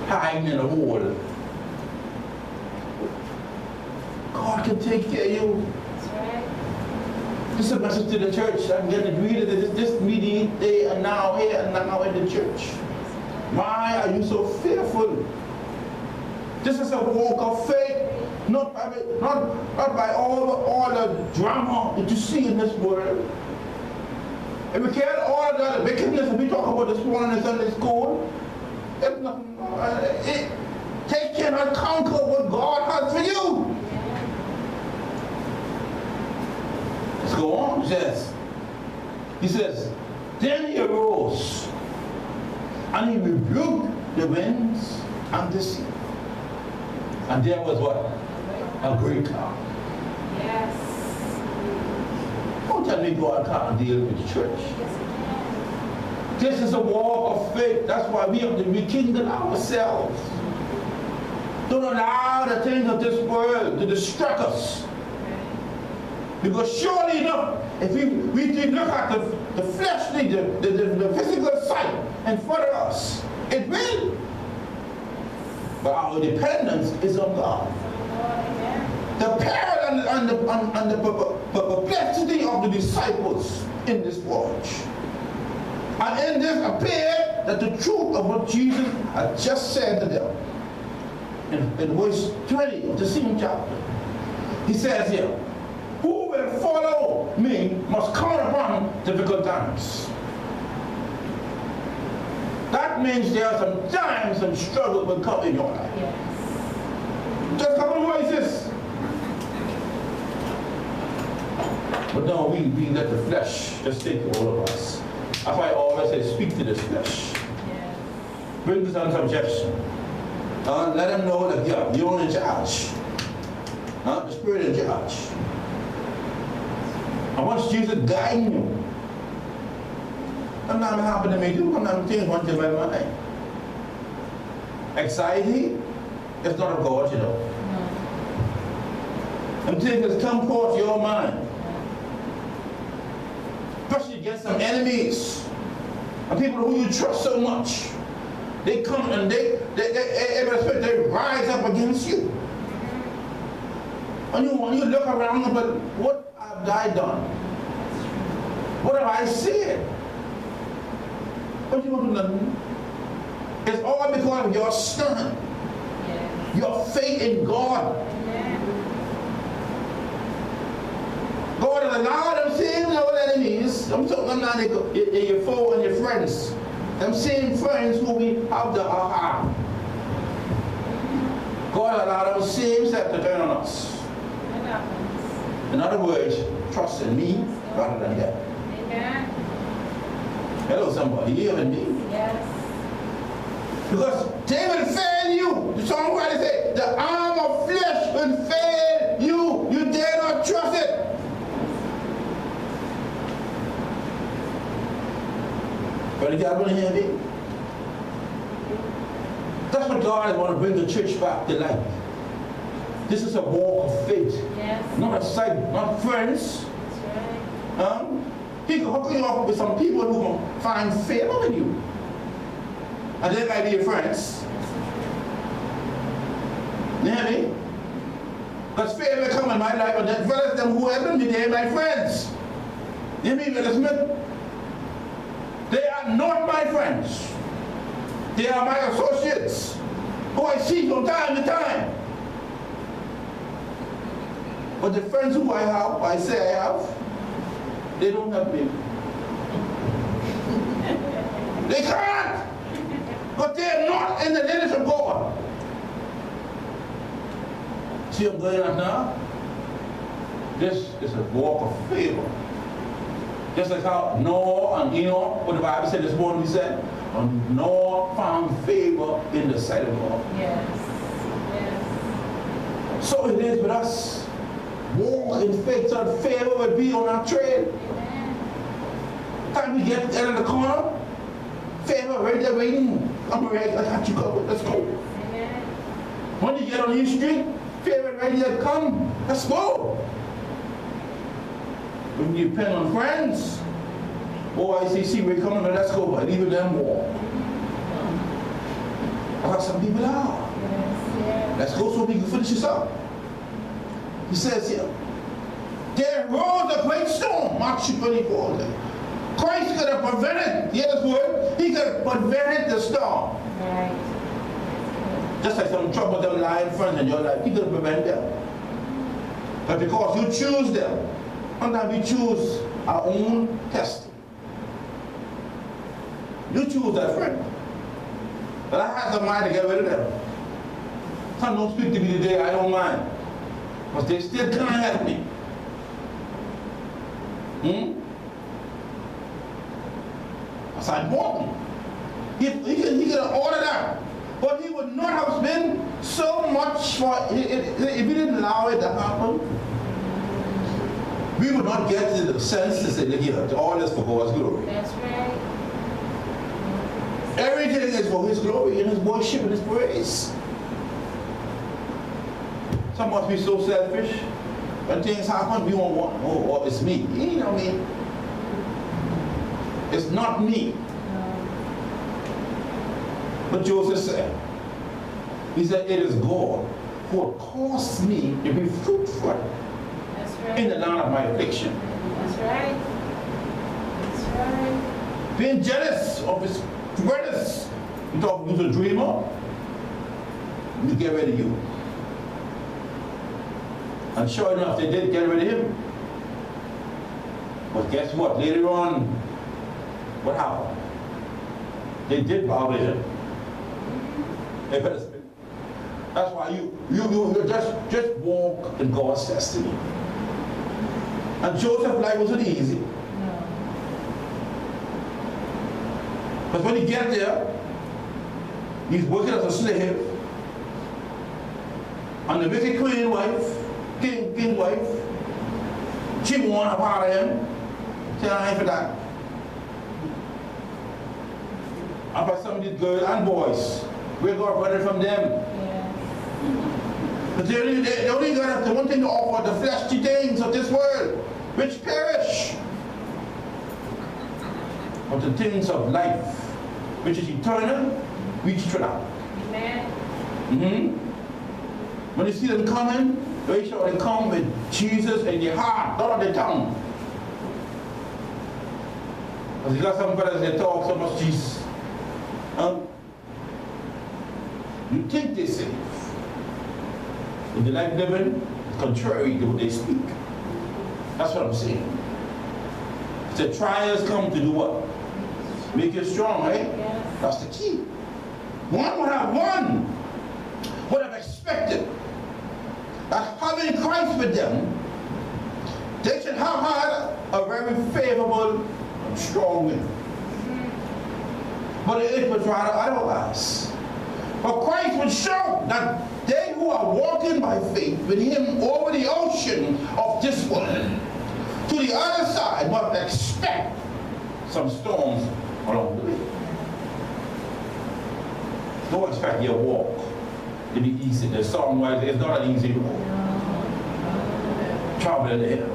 hiding in a hole. God can take care of you. That's right. This is a message to the church. I'm getting greeted at this meeting day and now here and now in the church. Why are you so fearful? This is a walk of faith, not by all the drama that you see in this world. If we care all the wickedness that we talk about this morning in Sunday school, it's nothing. Take care and conquer what God has for you. Let's go on. He says, then he arose and he rebuked the winds and the sea. And there was what? A great calm. Yes. Don't tell me God can't deal with the church. This is a walk of faith. That's why we have to rekindle ourselves. Don't allow the things of this world to distract us. Because surely enough, if we look at the fleshly, the physical sight in front of us, it will. But our dependence is on God. The peril and the perplexity of the disciples in this watch. And in this appeared that the truth of what Jesus had just said to them. In verse 20 of the same chapter, he says here, who will follow me must count upon difficult times. That means there are some times and struggles will come in your life. Yes. Just a couple of voices. But no, we let the flesh just take all of us. That's why I always say, speak to this flesh. Yes. Bring this under subjection. Let them know that you're in charge. The Spirit in charge. I want Jesus guiding you. Sometimes it happens to me too. Sometimes things run through my mind. Anxiety is not of God, you know. No. And things come across your mind. Especially against some enemies. And people who you trust so much. They come and they rise up against you. And when you look around, but what have I done? What have I said? But you want to know? It's all because of your son. Yes. Your faith in God. Amen. God has allowed them same old enemies. I'm talking about your foe and your friends. Them same friends who we have the aha. God allowed them same set to turn on us. In other words, trust in me rather than them. Amen. Hello, somebody. You hearing me? Yes. Because they will fail you. The songwriter said, the arm of flesh will fail you. You dare not trust it. But you got to hear me? That's what God wants to bring the church back to life. This is a walk of faith. Yes. Not a sight, not friends. That's right. He can hook you up with some people who can find favor in you. And they might be your friends. You hear me? Because favor come in my life, and as well as them who haven't been, they're my friends. You hear me, Brother Smith? They are not my friends. They are my associates, who I see from time to time. But the friends who I say I have, they don't help me. They can't. But they're not in the lineage of God. See what I'm going on now? This is a walk of favor. Just like how Noah and Enoch, what the Bible said this morning, we said, and Noah found favor in the sight of God. Yes. Yes. So it is with us. Walk in faith, so that favor will be on our trail. Amen. Time we get out of the corner, favor right there waiting. I'm ready, I got you covered, let's go. Amen. When you get on the street, favor right there, come, let's go. When you depend on friends, oh, I see, we're coming, let's go, but even them walk. I what some people are. Yes. Let's go so we can finish this up. He says here, there rose a great storm, Mark 24. Christ could have prevented, hear this word, he could have prevented the storm. Right. Just like some trouble that lie in front of your life, he could have prevented them. But because you choose them, sometimes we choose our own testing. You choose that friend. But I have the mind to get rid of them. Some don't speak to me today, I don't mind. But they still can't help me. That's important. He could have ordered that. But he would not have spent so much for it, if he didn't allow it to happen. We would not get to the sense to say, look here, all this for God's glory. That's right. Everything is for his glory and his worship and his praise. Some must be so selfish. When things happen, we won't want, oh, it's me. You know me. It's not me. But Joseph said, he said, it is God who will cause me to be fruitful in the land of my affliction. That's right. That's right. Being jealous of his brothers. You talk to a dreamer, you get rid of you. And sure enough, they did get rid of him. But guess what? Later on, what happened? They did bow to him. They better speak. That's why you just walk in God's destiny. And Joseph's life wasn't easy. No. Because when he gets there, he's working as a slave. And the wicked queen wife, king wife, she want a part of him. She said, I ain't for that. And by some of these girls and boys, we got running from them. Yes. But they only got the one thing to offer, the fleshly things of this world, which perish. But the things of life, which is eternal, reach to that. Amen. When you see them coming, make sure they come with Jesus in your heart, not on the tongue. Because you got some brothers that talk so much Jesus. You think they say, but the life living is contrary to what they speak. That's what I'm saying. The trials come to do what? Make you strong, right? Yes. That's the key. One would have expected that having Christ with them, they should have had a very favorable and strong win. But it was rather otherwise. But Christ would show that they who are walking by faith with him over the ocean of this world to the other side must expect some storms along the way. Don't expect your walk to be easy. The songwriter, it's not an easy walk. Traveling there.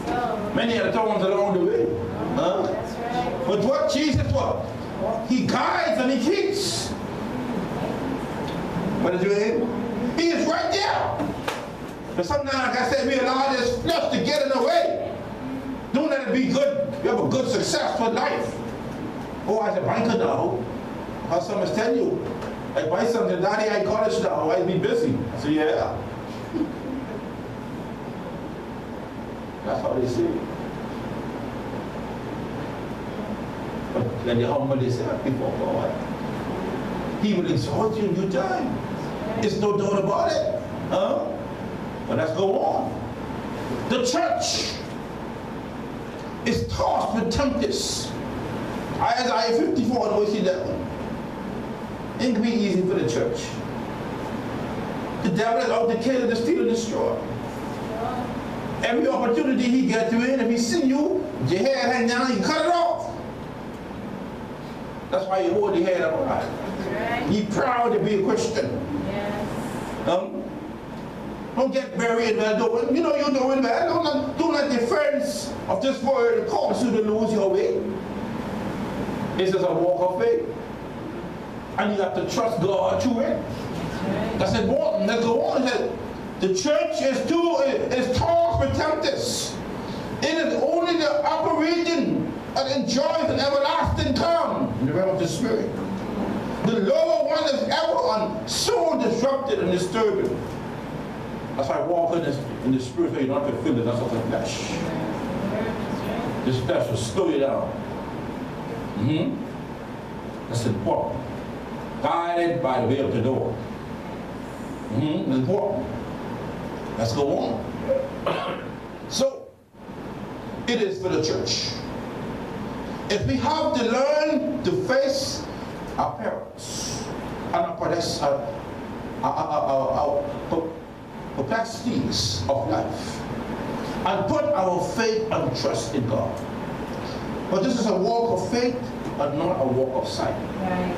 So. Many are the thorns along the way. That's right. But what Jesus what? He guides and he keeps. What is doing? He is right there. But sometimes, like I said, we allow this flesh to get in the way. Don't let it be good. You have a good, successful life. Oh, as a banker now, how some is tell you, I buy something, Daddy, I college now, I be busy. I say, yeah. That's how they say it. But when you're humble yourself before God, he will exalt you in due time. There's no doubt about it. But let's go on. The church is tossed with tempests. Isaiah 54, we see that one. It can be easy for the church. The devil is out to kill, to steal, and destroy. Every opportunity he gets you in, if he see you, with your hair hanging down, he cut it off. That's why you hold your head up high. Be proud to be a Christian. Yes. Don't get buried well doing. You know you're doing well. Don't let the friends of this world cause you to lose your way. This is a walk of faith. And you have to trust God through it. That's important. Let's go on. The church is torn for tempters. It is only the operating that enjoys an everlasting calm in the realm of the spirit. The lower one is ever so disrupted and disturbing. That's why I walk in the spirit so you don't have to feel the lust of the flesh. This flesh will slow you down. That's important. Guided by the way of the door. It's important. Let's go on. So, it is for the church. If we have to learn to face our parents and our perplexities of life and put our faith and trust in God. But this is a walk of faith and not a walk of sight. Right.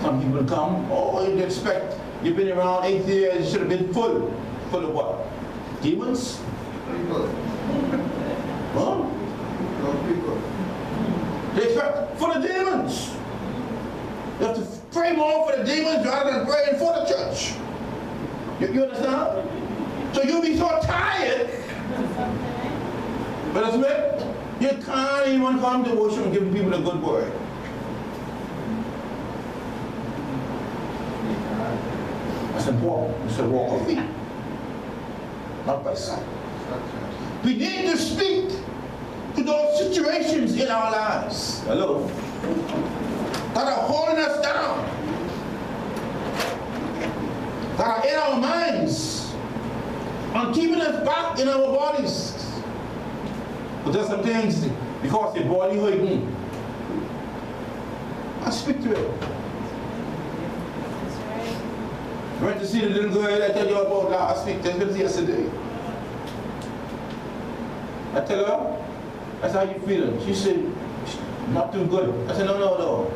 Some people come, oh, you expect, you've been around 8 years, you should have been full. Full of what? Demons? People. Huh? People. They expect full of demons. You have to pray more for the demons rather than praying for the church. You understand? So you'll be so tired. But Smith, you can't even come to worship and give people a good word. That's important. It's a walk of faith, not by sight. We need to speak to those situations in our lives, hello, that are holding us down, that are in our minds, and keeping us back in our bodies. But there's some things, because the body hurting, I speak to it. I went to see the little girl I tell you about last week, just yesterday. I tell her, I said, how you feeling? She said, not too good. I said, no.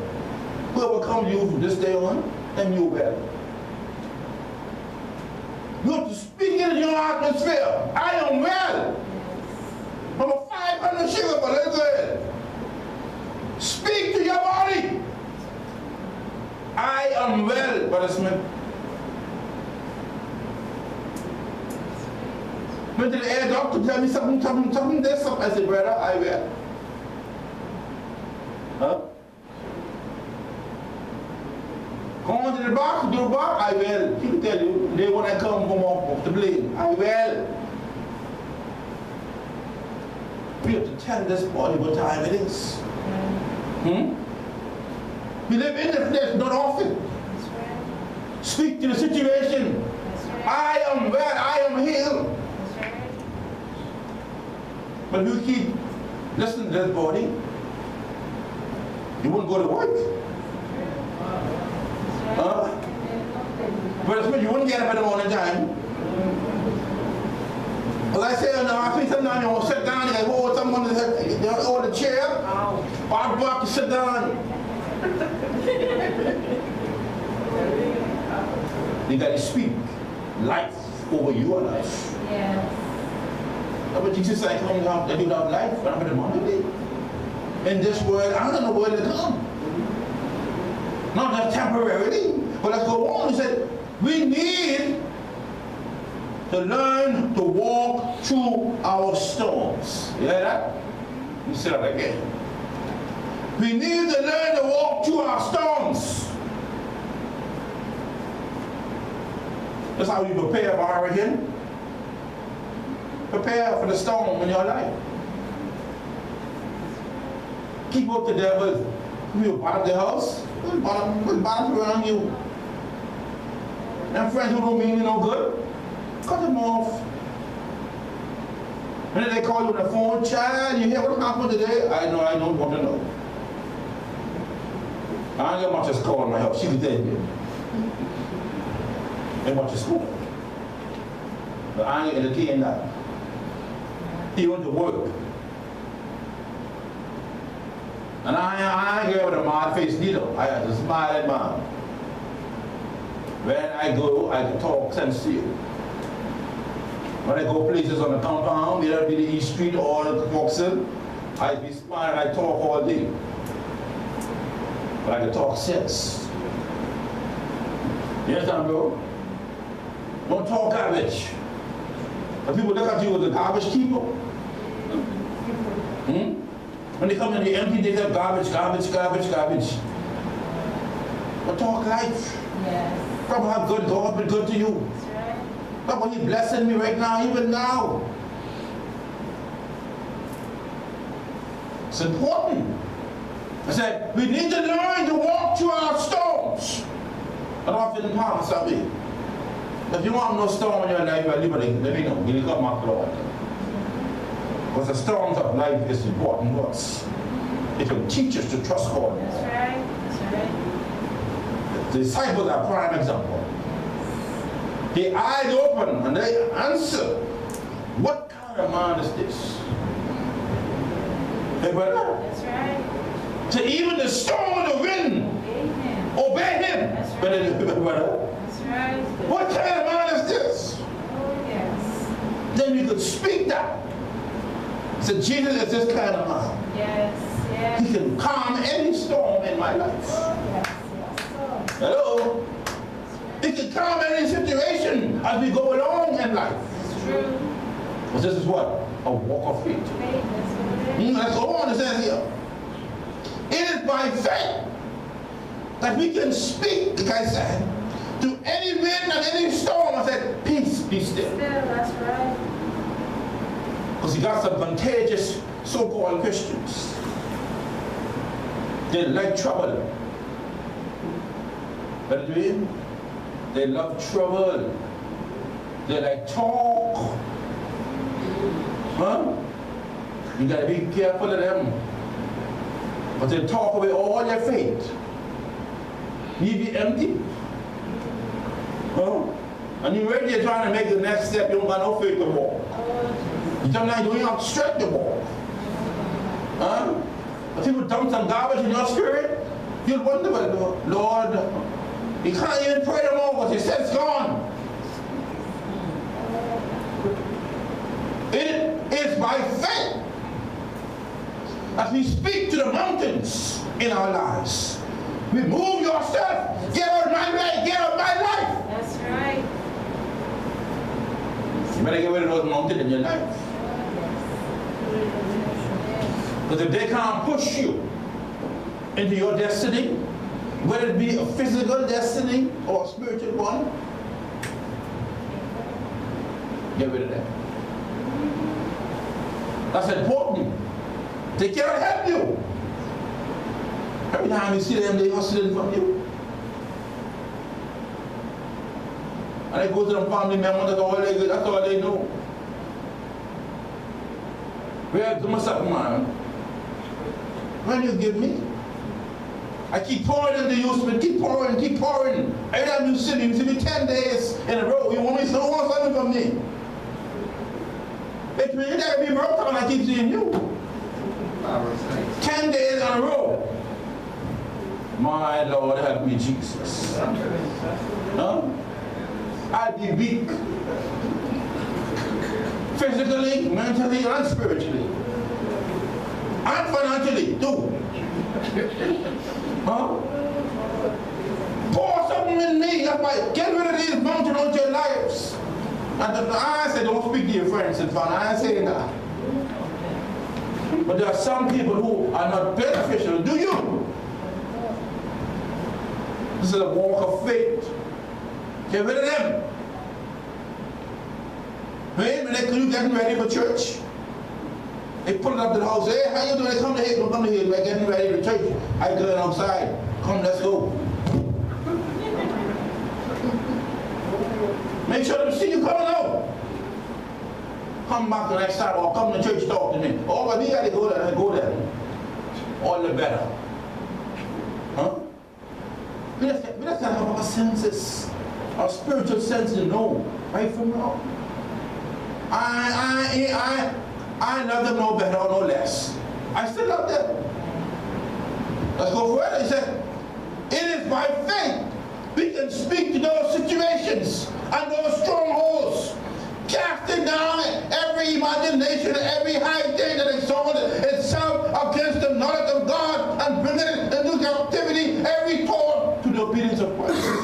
Whoever comes to you from this day on, then you're well. You have to speak into your atmosphere. I am well. From a 500 sugar for little girl. Speak to your body. I am well, Brother Smith. Went to the air doctor, tell me something, there's something. I said, brother, I will. Huh? Come to the box, do the box, I will. He will tell you, they when I come off the plane, I will. We have to tell this body what time it is. We live in the flesh, not often. Speak to the situation. I am well, I am healed. But if you keep listening to this body, you won't go to work. But you wouldn't get up in the morning time. As I say, I think sometimes you want to sit down and hold someone hold the chair, or I'm about to sit down. You got to speak life over your life. Yes. But Jesus said, I come to do that life, but I'm in the morning. In this world, I don't know where to come. Not just temporarily, but let's go on. He said, we need to learn to walk through our storms. You hear that? Let me say that again. We need to learn to walk through our storms. That's how you prepare for hurricane. Prepare for the storm in your life. Keep up the devil. You bottom the house, bottom around you. And friends who don't mean you no good, cut them off. And then they call you on the phone, child, you hear what happened today? I know, I don't want to know. I ain't got much to call on my help. She can tell you. Ain't much to school. But I ain't entertaining that. He went to work. And I ain't here with a mad face neither. I had a smiling man. When I go, I talk sense to you. When I go places on the compound, whether it be the East Street or the Vauxhall, I be smiling, I talk all day. but I can talk sense. You understand, bro? Don't talk garbage. When people look at you as a garbage keeper, when they come in, they empty, they say garbage, garbage, garbage, garbage. But talk life. Yes. Talk about how good God been good to you. That's right. Talk about He blessing me right now, even now. It's important. I said, we need to learn to walk through our storms. I don't have to empower somebody. If you want no storm in your life, let me know. You come back, Lord. Because the storms of life is important to us. It will teach us to trust God. That's right. That's right. The disciples are a prime example. The eyes open and they answer. What kind of man is this? Hey, brother. That's right. To even the storm and the wind obey him. That's right. Brother. That's right. What kind of man is this? Oh, yes. Then you could speak that. So Jesus is this kind of man. Yes. Yes. He can calm any storm in my life. Yes. Yes. Hello? He can calm any situation as we go along in life. It's true. But this is what? A walk of faith. Faith. That's what it is. Let's go on, it says here. It is by faith that we can speak, like I said, to any wind and any storm. I said, peace, be still. Still, that's right. Because you got some contagious so-called Christians. They like trouble. What do you mean? They love trouble. They like talk. Huh? You gotta be careful of them. But they talk away all your faith. You be empty. Huh? And you're ready, you're trying to make the next step, you don't got no faith to walk. You sometimes you don't have strength to walk. Huh? If people dump some garbage in your spirit, you'll wonder, Lord, you can't even pray no more because he said it's gone. It is by faith as we speak to the mountains in our lives. Remove yourself. Get out of my way. Get out of my life. That's right. You better get rid of those mountains in your life. Because if they can't push you into your destiny, whether it be a physical destiny or a spiritual one, get rid of them. That's important. They cannot help you. Every time you see them, they hustling from you. And they go to them family members, that's all they know. Where do myself, man? When you give me? I keep pouring into you, but keep pouring, keep pouring. Every time you see me 10 days in a row, you want something from me. It means that be broke when I keep seeing you. 10 days in a row. My Lord, help me, Jesus. Huh? I'll be weak. Physically, mentally, and spiritually. And financially, too. Huh? Pour something in me. That's why, get rid of these mountains out your lives. And I say, don't speak to your friends and fun. I ain't saying that. But there are some people who are not beneficial. Do you? This is a walk of faith. Get rid of them. When you getting ready for church, they pull it up to the house. Hey, how you doing? They come to here. Don't come to here. We're getting ready for church. I going outside. Come, let's go. Make sure to see you coming out. Come back the next time or come to church, talk to me. Oh, but we got to go there and go there. All the better. Huh? We just got to have our senses, our spiritual senses to know right from wrong. I love them no better or no less. I still love them. Let's go further. He said, it is by faith we can speak to those situations and those strongholds casting down every imagination, every high thing that exalted itself against the knowledge of God, and bringing it into captivity every thought to the obedience of Christ.